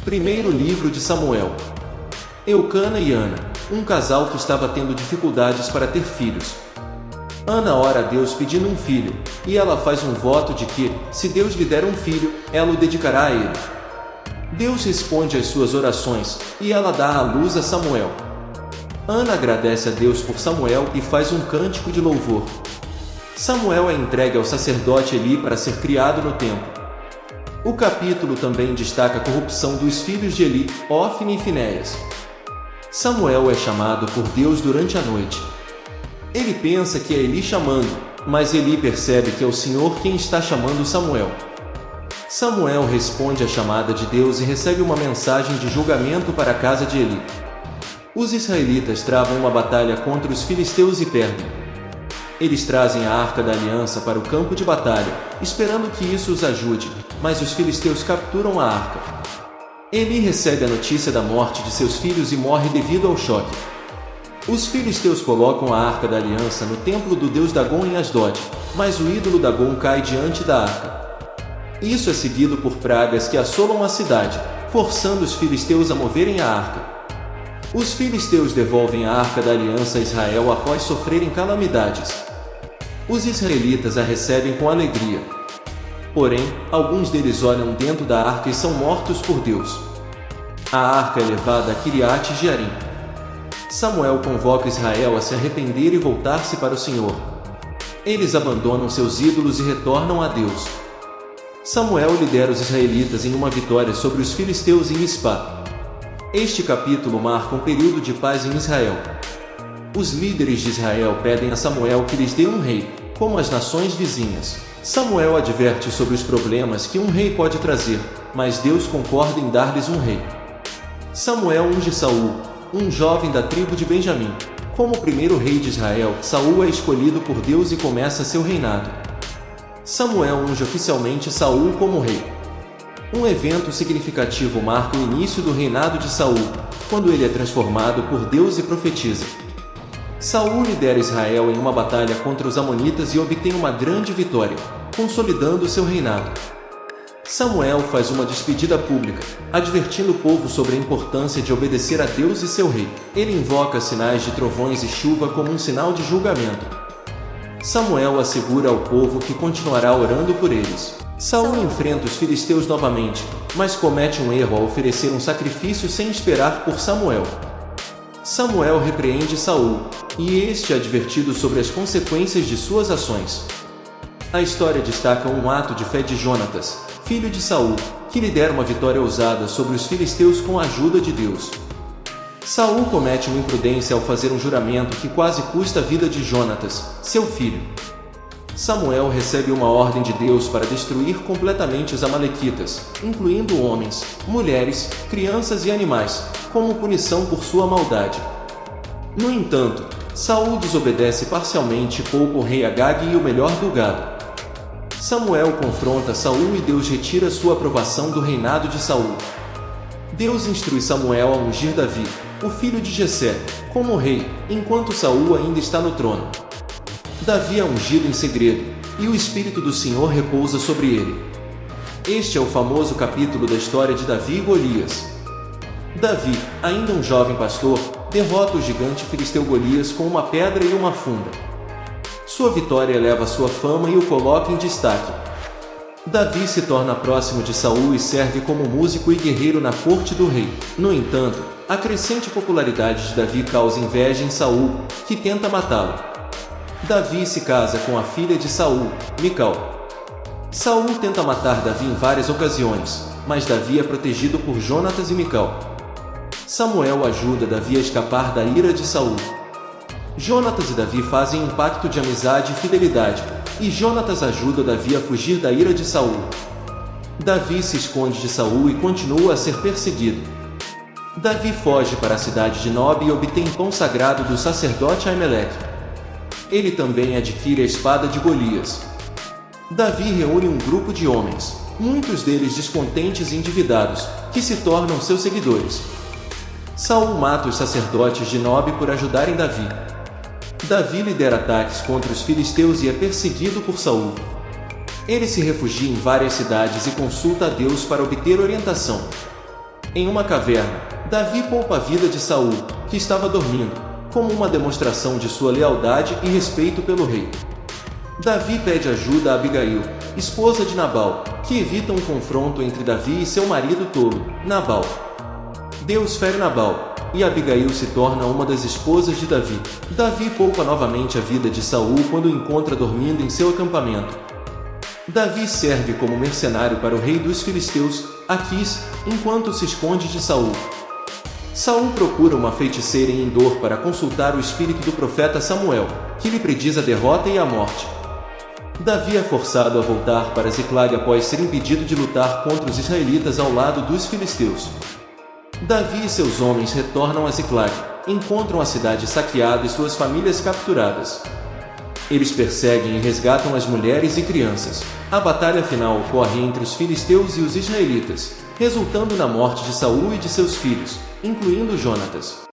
Primeiro livro de Samuel. Eucana e Ana, um casal que estava tendo dificuldades para ter filhos. Ana ora a Deus pedindo um filho, e ela faz um voto de que, se Deus lhe der um filho, ela o dedicará a ele. Deus responde às suas orações, e ela dá à luz a Samuel. Ana agradece a Deus por Samuel e faz um cântico de louvor. Samuel é entregue ao sacerdote Eli para ser criado no templo. O capítulo também destaca a corrupção dos filhos de Eli, Ofni e Finéias. Samuel é chamado por Deus durante a noite. Ele pensa que é Eli chamando, mas Eli percebe que é o Senhor quem está chamando Samuel. Samuel responde à chamada de Deus e recebe uma mensagem de julgamento para a casa de Eli. Os israelitas travam uma batalha contra os filisteus e perdem. Eles trazem a Arca da Aliança para o campo de batalha, esperando que isso os ajude, mas os filisteus capturam a arca. Eli recebe a notícia da morte de seus filhos e morre devido ao choque. Os filisteus colocam a Arca da Aliança no templo do deus Dagom em Asdod, mas o ídolo Dagom cai diante da arca. Isso é seguido por pragas que assolam a cidade, forçando os filisteus a moverem a arca. Os filisteus devolvem a Arca da Aliança a Israel após sofrerem calamidades. Os israelitas a recebem com alegria. Porém, alguns deles olham dentro da arca e são mortos por Deus. A arca é levada a Kiriat Jearim. Samuel convoca Israel a se arrepender e voltar-se para o Senhor. Eles abandonam seus ídolos e retornam a Deus. Samuel lidera os israelitas em uma vitória sobre os filisteus em Mispá. Este capítulo marca um período de paz em Israel. Os líderes de Israel pedem a Samuel que lhes dê um rei, como as nações vizinhas. Samuel adverte sobre os problemas que um rei pode trazer, mas Deus concorda em dar-lhes um rei. Samuel unge Saul, um jovem da tribo de Benjamim. Como o primeiro rei de Israel, Saul é escolhido por Deus e começa seu reinado. Samuel unge oficialmente Saul como rei. Um evento significativo marca o início do reinado de Saul, quando ele é transformado por Deus e profetiza. Saul lidera Israel em uma batalha contra os amonitas e obtém uma grande vitória, consolidando seu reinado. Samuel faz uma despedida pública, advertindo o povo sobre a importância de obedecer a Deus e seu rei. Ele invoca sinais de trovões e chuva como um sinal de julgamento. Samuel assegura ao povo que continuará orando por eles. Saul enfrenta os filisteus novamente, mas comete um erro ao oferecer um sacrifício sem esperar por Samuel. Samuel repreende Saul, e este é advertido sobre as consequências de suas ações. A história destaca um ato de fé de Jonatas, filho de Saul, que lidera uma vitória ousada sobre os filisteus com a ajuda de Deus. Saul comete uma imprudência ao fazer um juramento que quase custa a vida de Jonatas, seu filho. Samuel recebe uma ordem de Deus para destruir completamente os amalequitas, incluindo homens, mulheres, crianças e animais, como punição por sua maldade. No entanto, Saul desobedece parcialmente e poupa o rei Agag e o melhor do gado. Samuel confronta Saul e Deus retira sua aprovação do reinado de Saul. Deus instrui Samuel a ungir Davi, o filho de Jessé, como rei, enquanto Saul ainda está no trono. Davi é ungido em segredo, e o Espírito do Senhor repousa sobre ele. Este é o famoso capítulo da história de Davi e Golias. Davi, ainda um jovem pastor, derrota o gigante filisteu Golias com uma pedra e uma funda. Sua vitória eleva sua fama e o coloca em destaque. Davi se torna próximo de Saul e serve como músico e guerreiro na corte do rei. No entanto, a crescente popularidade de Davi causa inveja em Saul, que tenta matá-lo. Davi se casa com a filha de Saul, Mical. Saul tenta matar Davi em várias ocasiões, mas Davi é protegido por Jonatas e Mical. Samuel ajuda Davi a escapar da ira de Saul. Jonatas e Davi fazem um pacto de amizade e fidelidade, e Jonatas ajuda Davi a fugir da ira de Saul. Davi se esconde de Saul e continua a ser perseguido. Davi foge para a cidade de Nob e obtém pão sagrado do sacerdote Aimeleque. Ele também adquire a espada de Golias. Davi reúne um grupo de homens, muitos deles descontentes e endividados, que se tornam seus seguidores. Saul mata os sacerdotes de Nob por ajudarem Davi. Davi lidera ataques contra os filisteus e é perseguido por Saul. Ele se refugia em várias cidades e consulta a Deus para obter orientação. Em uma caverna, Davi poupa a vida de Saul, que estava dormindo, como uma demonstração de sua lealdade e respeito pelo rei. Davi pede ajuda a Abigail, esposa de Nabal, que evita um confronto entre Davi e seu marido tolo, Nabal. Deus fere Nabal, e Abigail se torna uma das esposas de Davi. Davi poupa novamente a vida de Saul quando o encontra dormindo em seu acampamento. Davi serve como mercenário para o rei dos filisteus, Aquis, enquanto se esconde de Saul. Saul procura uma feiticeira em Endor para consultar o espírito do profeta Samuel, que lhe prediz a derrota e a morte. Davi é forçado a voltar para Ziclag após ser impedido de lutar contra os israelitas ao lado dos filisteus. Davi e seus homens retornam a Ziclag, encontram a cidade saqueada e suas famílias capturadas. Eles perseguem e resgatam as mulheres e crianças. A batalha final ocorre entre os filisteus e os israelitas, resultando na morte de Saul e de seus filhos, incluindo Jonatas.